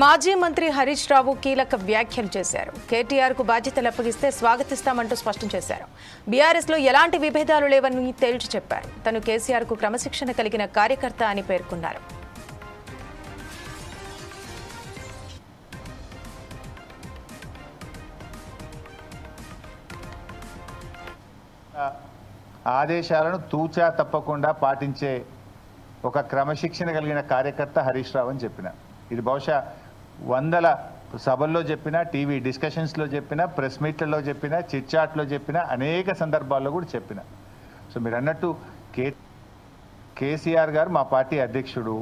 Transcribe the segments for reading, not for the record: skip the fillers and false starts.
మాజీ మంత్రి హరీష్ రావు కీలక వ్యాఖ్యలు చేశారు. కేటీఆర్ కు బాధ్యతలు అప్పగిస్తే స్వాగతిస్తామంటూ స్పష్టం చేశారు. బీఆర్ఎస్ లో ఎలాంటి విభేదాలు లేవని తేల్చి చెప్పారు. తను కేసీఆర్ కు క్రమశిక్షణ కలిగిన కార్యకర్త అని పేర్కొన్నారు. ఆదేశాలను తూచా తప్పకుండా పాటించే ఒక క్రమశిక్షణ కలిగిన కార్యకర్త హరీష్ రావు అని చెప్పిన. ఇది బహుశా వందల సభల్లో చెప్పిన, టీవీ డిస్కషన్స్లో చెప్పిన, ప్రెస్ మీట్లలో చెప్పిన, చిట్ చాట్లో చెప్పిన, అనేక సందర్భాల్లో కూడా చెప్పిన. సో మీరు అన్నట్టు కేసీఆర్ గారు మా పార్టీ అధ్యక్షుడు.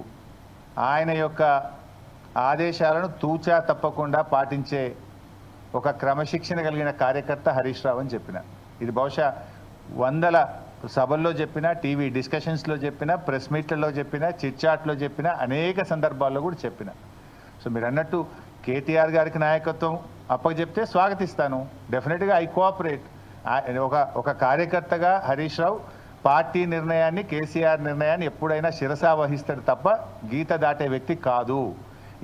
ఆయన యొక్క ఆదేశాలను తూచా తప్పకుండా పాటించే ఒక క్రమశిక్షణ కలిగిన కార్యకర్త హరీష్ రావు అని చెప్పిన. ఇది బహుశా వందల సభల్లో చెప్పిన, టీవీ డిస్కషన్స్లో చెప్పిన, ప్రెస్ మీట్లలో చెప్పిన, చిట్ చాట్లో చెప్పిన, అనేక సందర్భాల్లో కూడా చెప్పిన. సో మీరు అన్నట్టు కేటీఆర్ గారికి నాయకత్వం అప్పచెప్తే స్వాగతిస్తాను. డెఫినెట్గా ఐ కోఆపరేట్. ఒక కార్యకర్తగా హరీష్ రావు పార్టీ నిర్ణయాన్ని, కేసీఆర్ నిర్ణయాన్ని ఎప్పుడైనా శిరసా వహిస్తాడు తప్ప గీత దాటే వ్యక్తి కాదు.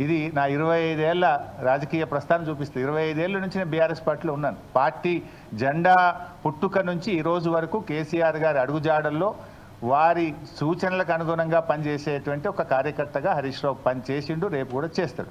ఇది నా 25 ఏళ్ల రాజకీయ ప్రస్థానం చూపిస్తుంది. 25 ఏళ్ళ నుంచి నేను బీఆర్ఎస్ పార్టీలో ఉన్నాను. పార్టీ జెండా పుట్టుక నుంచి ఈ రోజు వరకు కేసీఆర్ గారి అడుగుజాడల్లో వారి సూచనలకు అనుగుణంగా పనిచేసేటువంటి ఒక కార్యకర్తగా హరీష్ రావు పనిచేసిండు, రేపు కూడా చేస్తాడు.